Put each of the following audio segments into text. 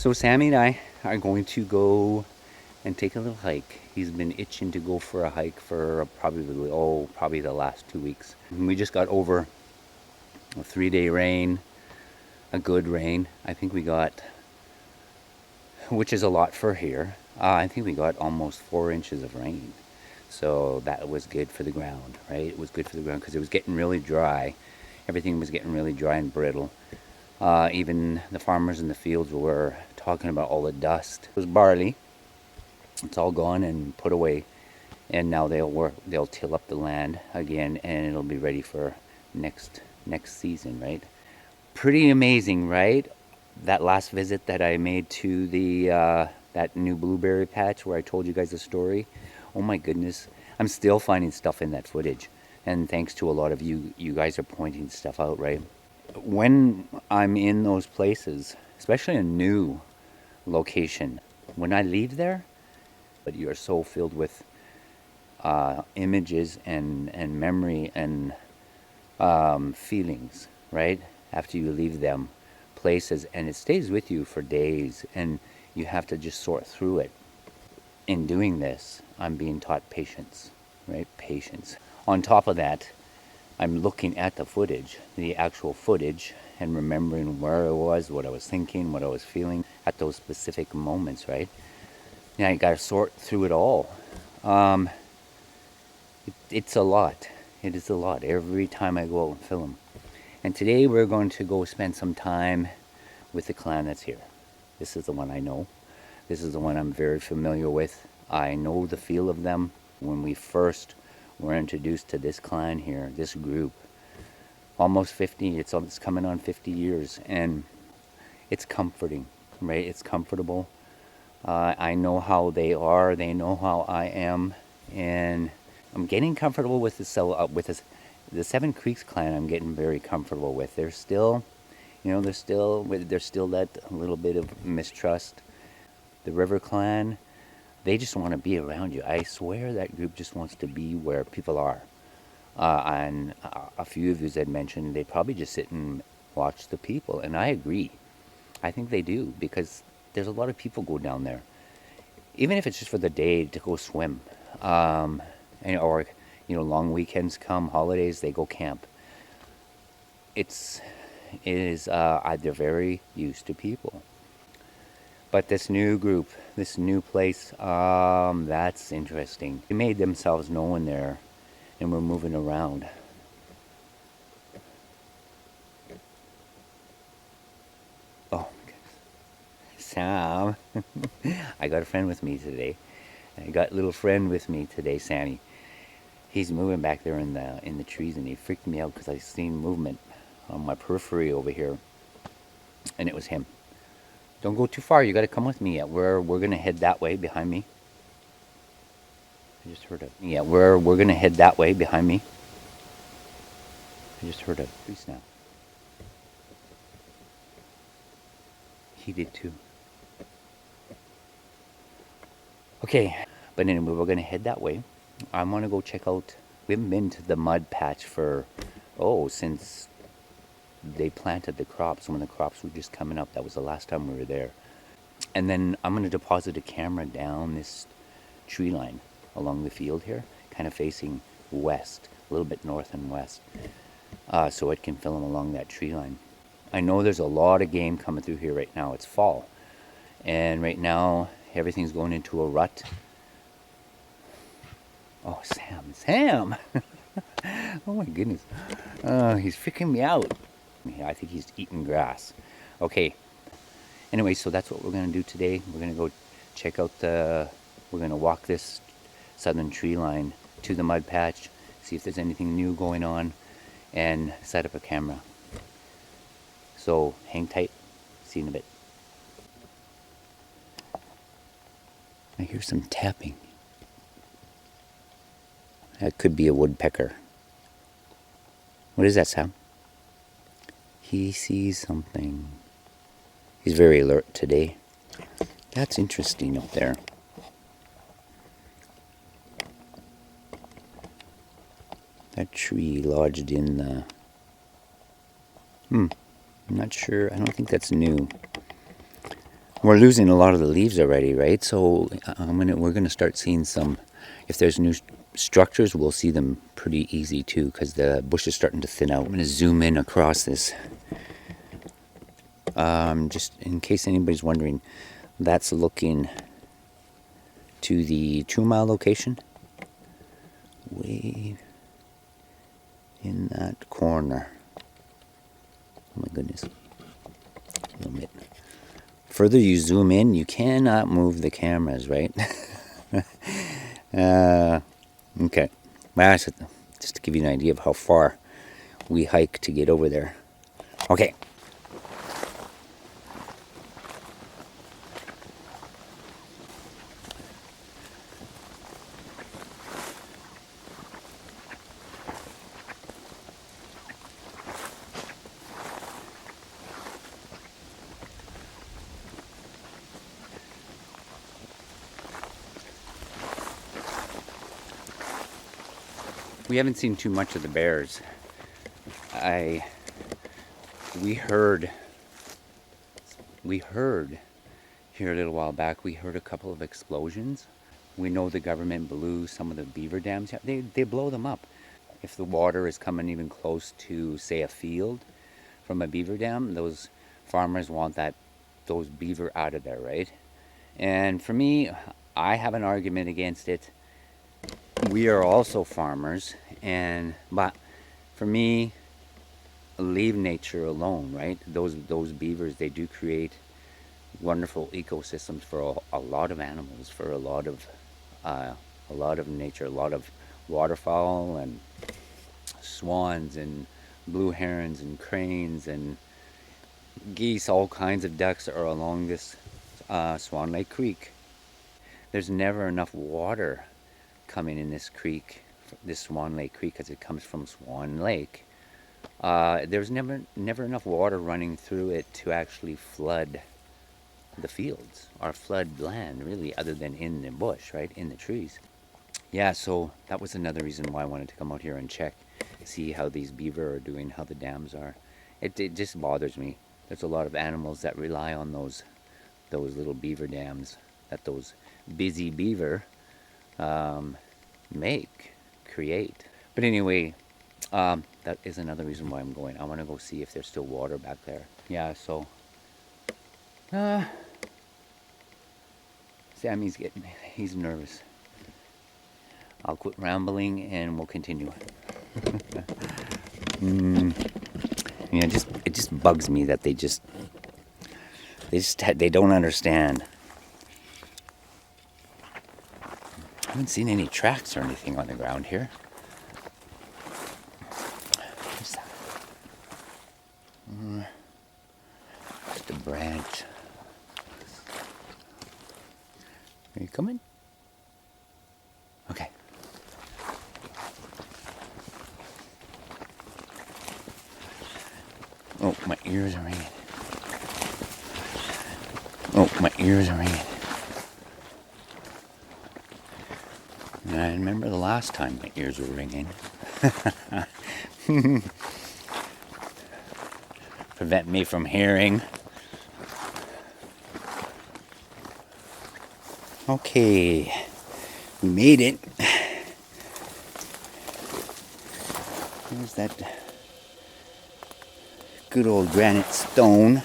So Sammy and I are going to go and take a little hike. He's been itching to go for a hike for probably the last 2 weeks. And we just got over a 3-day rain, a good rain. I think we got, which is a lot for here. I think we got almost 4 inches of rain. So that was good for the ground, right? It was good for the ground because it was getting really dry. Everything was getting really dry and brittle. Even the farmers in the fields were talking about all the dust. It was barley. It's all gone and put away, and now they'll till up the land again, and it'll be ready for next season, right? Pretty amazing, right? That last visit that I made to the that new blueberry patch where I told you guys the story. Oh my goodness, I'm still finding stuff in that footage, and thanks to a lot of you guys are pointing stuff out, right? When I'm in those places, especially a new location, when I leave there, but you are so filled with images and memory and feelings, right? After you leave them places, and it stays with you for days, and you have to just sort through it. In doing this, I'm being taught patience, right? Patience. On top of that, I'm looking at the footage, the actual footage, and remembering where I was, what I was thinking, what I was feeling at those specific moments, right? Yeah, I got to sort through it all. It's a lot. It is a lot every time I go out and film. And today we're going to go spend some time with the clan that's here. This is the one I know. This is the one I'm very familiar with. I know the feel of them. When we first were introduced to this clan here, this group, almost 50, it's coming on 50 years, and it's comforting, right? It's comfortable. I know how they are. They know how I am, and I'm getting comfortable with the Seven Creeks clan. I'm getting very comfortable with. They're still, there's still that little bit of mistrust. The River clan, they just want to be around you. I swear that group just wants to be where people are. And a few of you had mentioned they probably just sit and watch the people, and I agree. I think they do, because there's a lot of people go down there, even if it's just for the day to go swim, or long weekends come, holidays, they go camp. They're very used to people. But this new group, this new place, that's interesting. They made themselves known there, and we're moving around. Oh, Sam. I got a friend with me today. I got a little friend with me today, Sammy. He's moving back there in the trees, and he freaked me out because I seen movement on my periphery over here, and it was him. Don't go too far. You got to come with me. We're gonna head that way behind me. I just heard a we're gonna head that way behind me. I just heard a tree snap. He did too. Okay, but anyway, we're gonna head that way. I want to go check out. We haven't been to the Mud-Patch since they planted the crops. When the crops were just coming up, that was the last time we were there. And then I'm going to deposit a camera down this tree line along the field here, kind of facing west, a little bit north and west, so it can film along that tree line. I know there's a lot of game coming through here right now. It's fall, and right now everything's going into a rut. Oh, Sam! Oh my goodness. He's freaking me out. I think he's eating grass. Okay. Anyway, so that's what we're going to do today. We're going to go check out we're going to walk this southern tree line to the Mud-Patch, see if there's anything new going on, and set up a camera. So hang tight. See you in a bit. I hear some tapping. That could be a woodpecker. What is that, Sam? He sees something. He's very alert today. That's interesting up there. That tree lodged in the... I'm not sure. I don't think that's new. we're losing a lot of the leaves already, right? So we're gonna start seeing some. If there's new structures, we'll see them pretty easy too, because the bush is starting to thin out. I'm gonna zoom in across this, just in case anybody's wondering. That's looking to the 2 Mile location, way in that corner. Oh my goodness. A little bit. Further you zoom in, you cannot move the cameras, right? Okay. Well, just to give you an idea of how far we hike to get over there. Okay. We haven't seen too much of the bears. We heard here a little while back, we heard a couple of explosions. We know the government blew some of the beaver dams. They blow them up. If the water is coming even close to, say, a field from a beaver dam, those farmers want those beaver out of there, right? And for me, I have an argument against it. We are also farmers, but for me, leave nature alone, right? Those beavers, they do create wonderful ecosystems for a lot of animals, for a lot of nature, a lot of waterfowl and swans and blue herons and cranes and geese. All kinds of ducks are along this Swan Lake Creek. There's never enough water coming in this creek, this Swan Lake Creek, because it comes from Swan Lake. There's never enough water running through it to actually flood the fields or flood land, really, other than in the bush, right, in the trees. Yeah, so that was another reason why I wanted to come out here and check, see how these beaver are doing, how the dams are. It just bothers me. There's a lot of animals that rely on those little beaver dams that those busy beaver create. But anyway, that is another reason why I'm going. I want to go see if there's still water back there. Yeah, so Sammy's he's nervous. I'll quit rambling and we'll continue. Yeah, it just bugs me that they don't understand. I haven't seen any tracks or anything on the ground here. What's that? Just a branch. Are you coming? Okay. Oh, my ears are ringing. Oh, my ears are ringing. And I remember the last time my ears were ringing. Prevent me from hearing. Okay, we made it. There's that good old granite stone.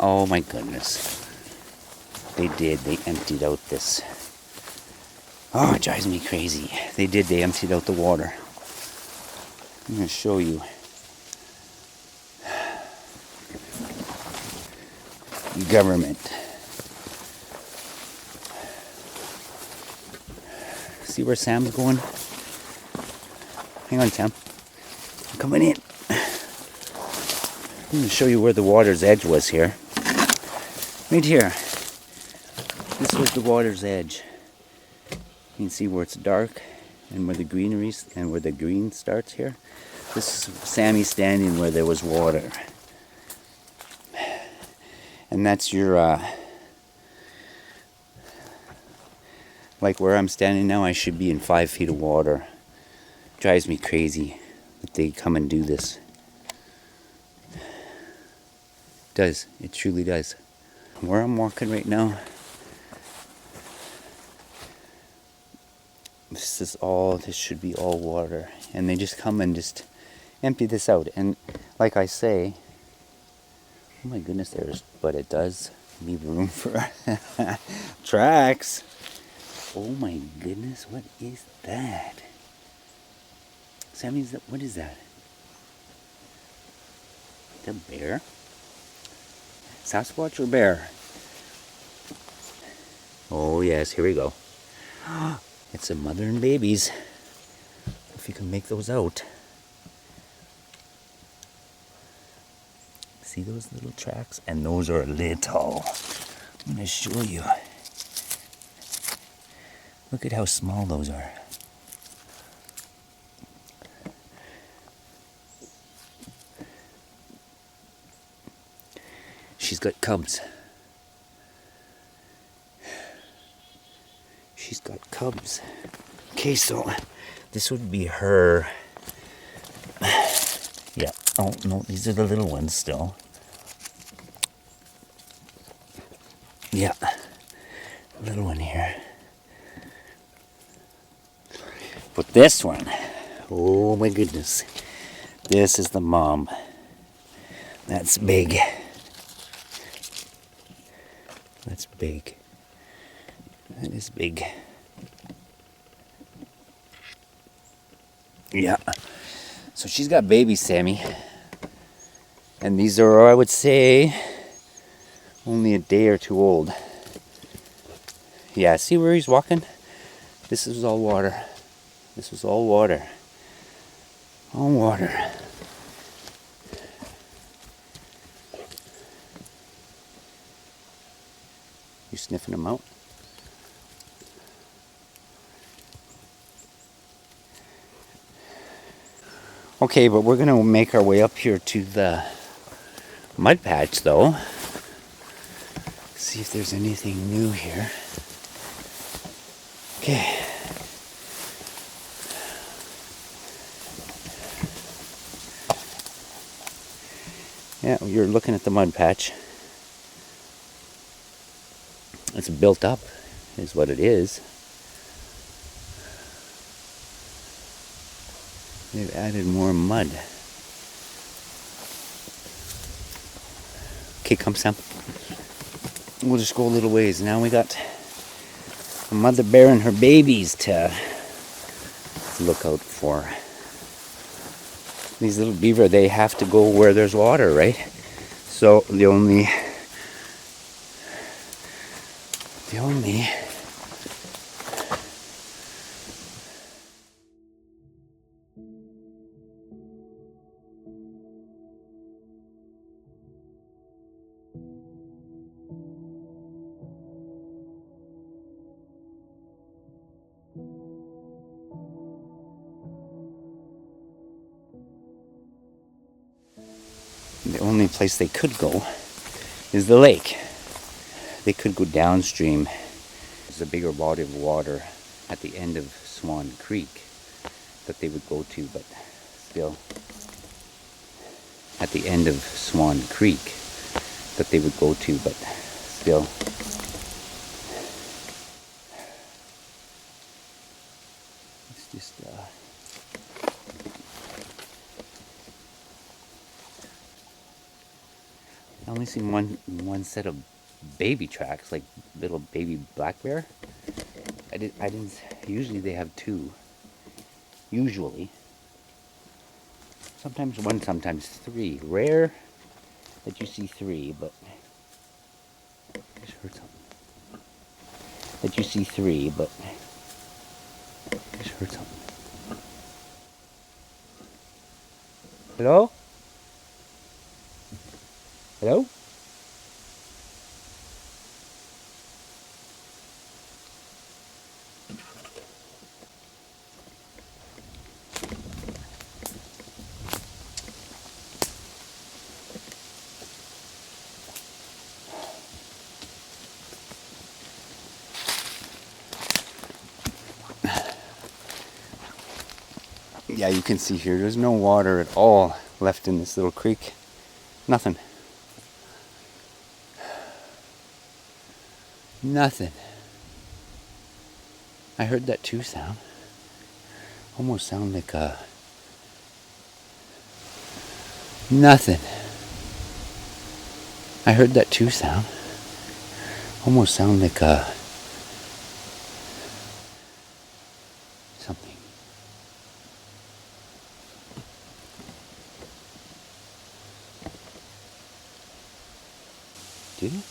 Oh my goodness. They emptied out this. Oh, it drives me crazy. They emptied out the water. I'm going to show you. Government. See where Sam's going? Hang on, Sam. I'm coming in. I'm going to show you where the water's edge was here. Right here. This was the water's edge. You can see where it's dark and where the greeneries and where the green starts here. This is Sammy standing where there was water. And that's your, like where I'm standing now, I should be in 5 feet of water. Drives me crazy that they come and do this. It does. It truly does. Where I'm walking right now, this should be all water. And they just come and just empty this out. And like I say, oh my goodness, but it does leave room for tracks. Oh my goodness, what is that? Sammy, what is that? The bear? Sasquatch or bear? Oh yes, here we go. It's a mother and babies. If you can make those out. See those little tracks? And those are little. I'm going to show you. Look at how small those are. She's got cubs. She's got cubs. Okay, so this would be her. Yeah. Oh, no, these are the little ones still. Yeah. Little one here. But this one, oh my goodness. This is the mom. That's big. That's big. That is big. Yeah. So she's got babies, Sammy. And these are, I would say, only a day or two old. Yeah, see where he's walking? This is all water. This was all water. All water. You sniffing them out? Okay, but we're gonna make our way up here to the mud patch though. See if there's anything new here. Okay. Yeah, you're looking at the mud patch. It's built up, is what it is. They've added more mud. Okay, come Sam. We'll just go a little ways. Now we got a mother bear and her babies to look out for. These little beaver, they have to go where there's water, right? So the only place they could go is the lake. They could go downstream. There's a bigger body of water at the end of Swan Creek that they would go to, but still at the end of Swan Creek that they would go to, but still it's just I only seen one set of baby tracks, like little baby black bear. I didn't. Usually they have two. Usually. Sometimes one, sometimes three. Rare that you see three, but I just heard something. That you see three, but I just heard something. Hello? Hello? Yeah, you can see here, there's no water at all left in this little creek. Nothing. Nothing. I heard that too sound. Almost sound like a... Nothing. I heard that too sound. Almost sound like a... something. Did it?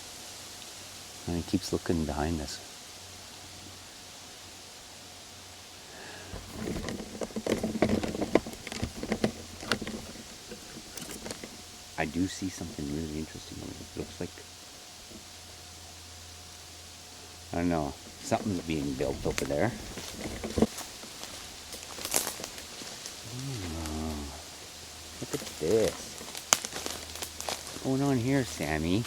And it keeps looking behind us. I do see something really interesting over there. It looks like, I don't know, something's being built over there. Oh, look at this. What's going on here, Sammy?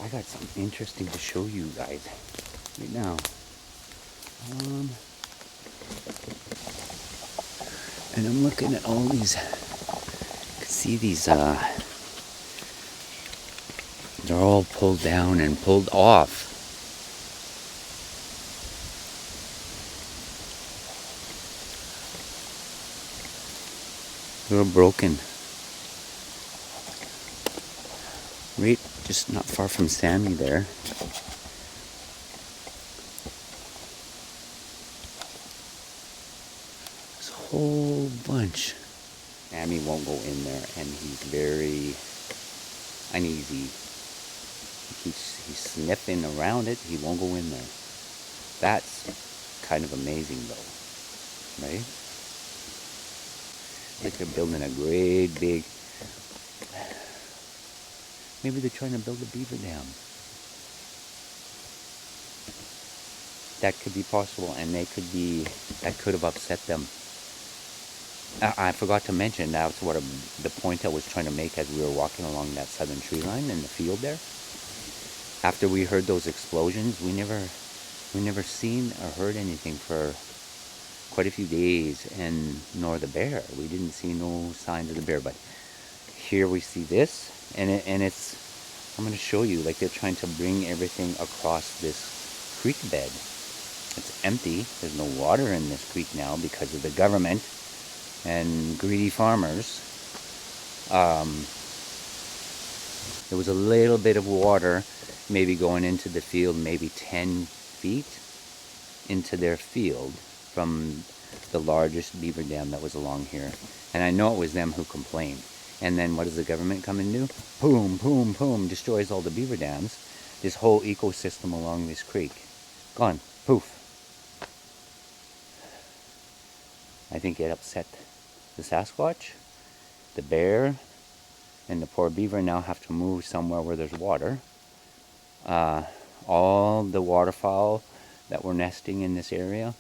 I got something interesting to show you guys right now. And I'm looking at all these, you can see these, they're all pulled down and pulled off. They're broken. Right, just not far from Sammy there. There's a whole bunch. Sammy won't go in there, and he's very uneasy. He's sniffing around it. He won't go in there. That's kind of amazing, though, right? Like they're building a great big... Maybe they're trying to build a beaver dam. That could be possible, and that could have upset them. I forgot to mention, that's what the point I was trying to make as we were walking along that southern tree line in the field there. After we heard those explosions, we never seen or heard anything for quite a few days, and nor the bear. We didn't see no signs of the bear, but here we see this, and it's, I'm going to show you, like they're trying to bring everything across this creek bed. It's empty. There's no water in this creek now because of the government and greedy farmers. There was a little bit of water maybe going into the field, maybe 10 feet into their field from the largest beaver dam that was along here. And I know it was them who complained. And then what does the government come and do? Boom, boom, boom, destroys all the beaver dams. This whole ecosystem along this creek. Gone. Poof. I think it upset the Sasquatch, the bear, and the poor beaver now have to move somewhere where there's water. All the waterfowl that were nesting in this area,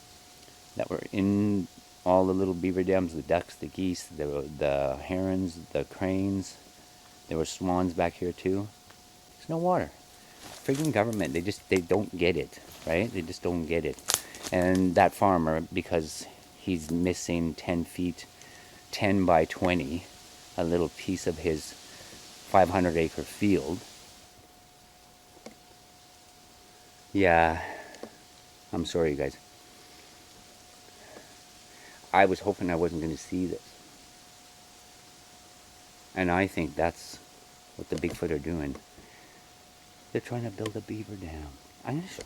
that were in all the little beaver dams, the ducks, the geese, the herons, the cranes, there were swans back here too. There's no water. Friggin' government, they don't get it, right? They just don't get it. And that farmer, because he's missing 10 feet, 10 by 20, a little piece of his 500-acre field. Yeah, I'm sorry, you guys. I was hoping I wasn't going to see this. And I think that's what the Bigfoot are doing. They're trying to build a beaver dam.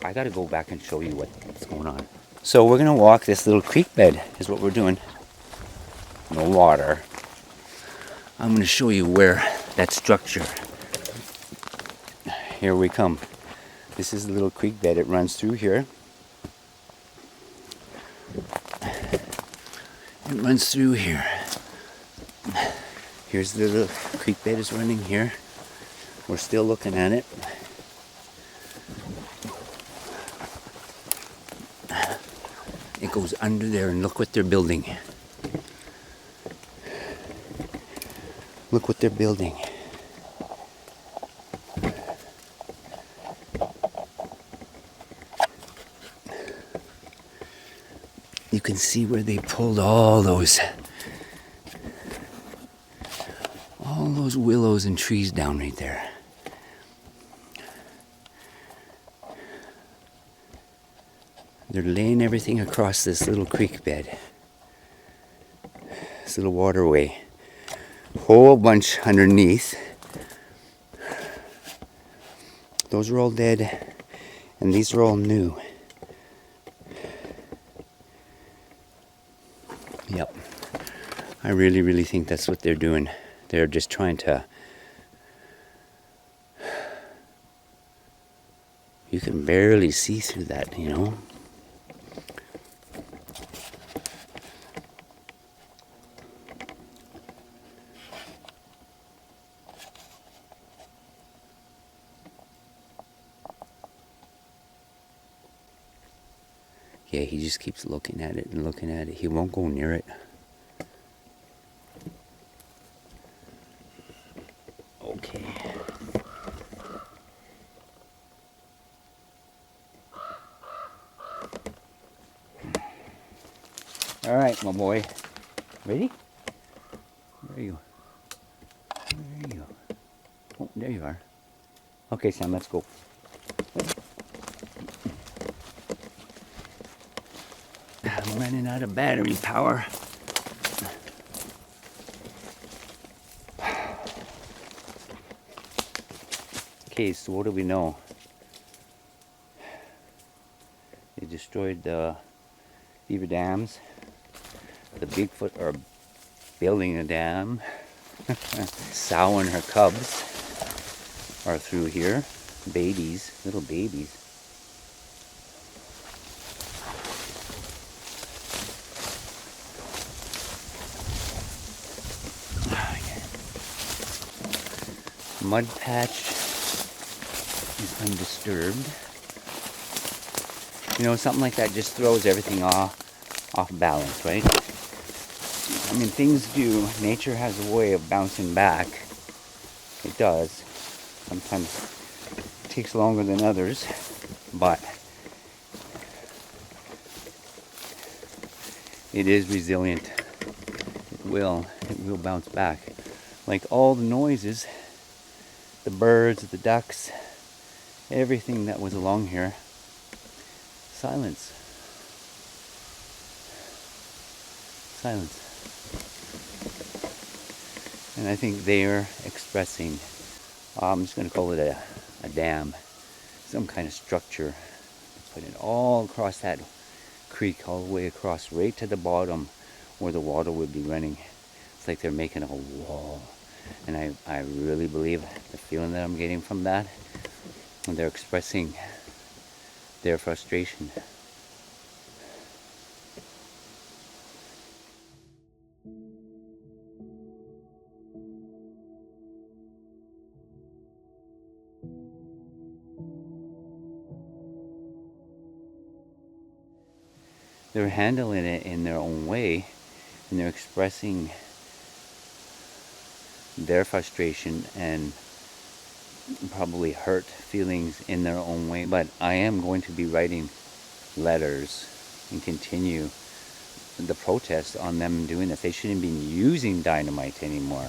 I got to go back and show you what's going on. So we're going to walk this little creek bed is what we're doing. No water. I'm going to show you where that structure. Here we come. This is the little creek bed. It runs through here. runs through here. Here's the little creek bed is running here. We're still looking at it. It goes under there, and look what they're building. Look what they're building. You can see where they pulled all those willows and trees down right there. They're laying everything across this little creek bed. This little waterway. Whole bunch underneath. Those are all dead, and these are all new. Yep. I really think that's what they're doing. They're just trying to... You can barely see through that, you know? Yeah, he just keeps looking at it and looking at it. He won't go near it. Okay. All right, my boy. Ready? Where are you? Where are you? Oh, there you are. Okay, Sam, let's go. I'm running out of battery power. Okay, so what do we know? They destroyed the Beaver dams. The Bigfoot are building a dam. Sow and her cubs are through here. Babies, little babies. Mud-Patch is undisturbed. You know, something like that just throws everything off balance, right? I mean, things do. Nature has a way of bouncing back. It does. Sometimes it takes longer than others, but it is resilient. It will bounce back. Like all the noises, the birds, the ducks, everything that was along here, silence. Silence. And I think they are expressing, I'm just going to call it a dam, some kind of structure. Put it all across that creek, all the way across, right to the bottom where the water would be running. It's like they're making a wall. And I really believe the feeling that I'm getting from that, and they're expressing their frustration. They're handling it in their own way, and they're expressing their frustration and probably hurt feelings in their own way. But I am going to be writing letters and continue the protest on them doing this. They shouldn't be using dynamite anymore.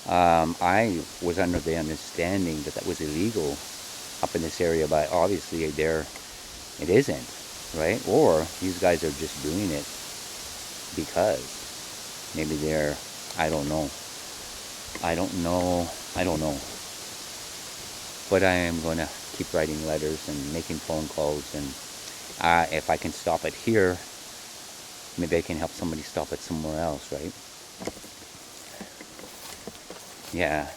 I was under the understanding that that was illegal up in this area, but obviously it isn't, right? Or these guys are just doing it because maybe they're, I don't know. But I am going to keep writing letters and making phone calls, and if I can stop it here, maybe I can help somebody stop it somewhere else, right? Yeah.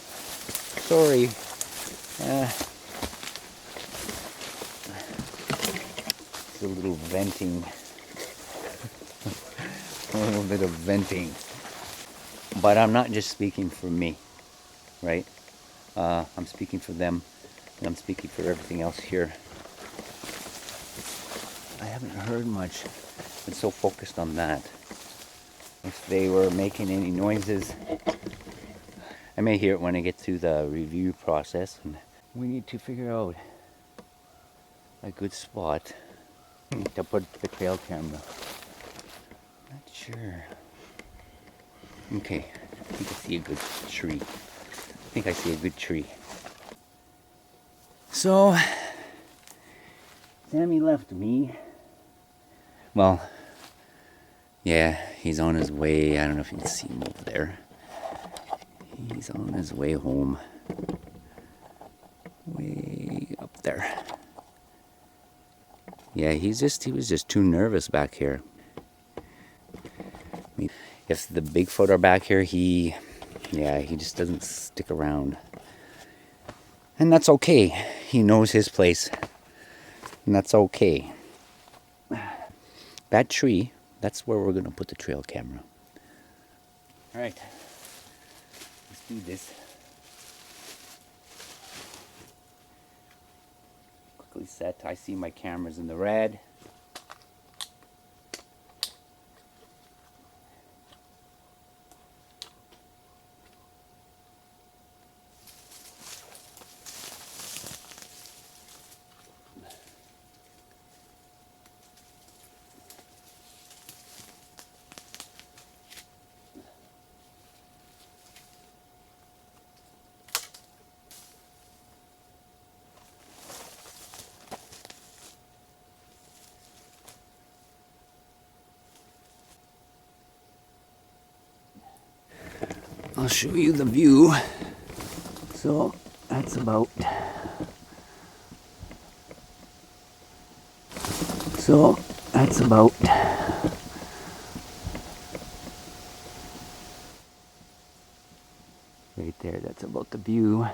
Sorry. It's a little venting little bit of venting. But I'm not just speaking for me, right? I'm speaking for them, and I'm speaking for everything else here. I haven't heard much. Been so focused on that. If they were making any noises, I may hear it when I get through the review process. And we need to figure out a good spot to put the trail camera. Not sure. Okay, I think I see a good tree. I think I see a good tree. So, Sammy left me. Well, yeah, he's on his way. I don't know if you can see him over there. He's on his way home. Way up there. Yeah, he was just too nervous back here. If the Bigfoot are back here, he just doesn't stick around. And that's okay. He knows his place. And that's okay. That tree, that's where we're going to put the trail camera. Alright. Let's do this. Quickly set. I see my cameras in the red. I'll show you the view. So that's about right there. That's about the view.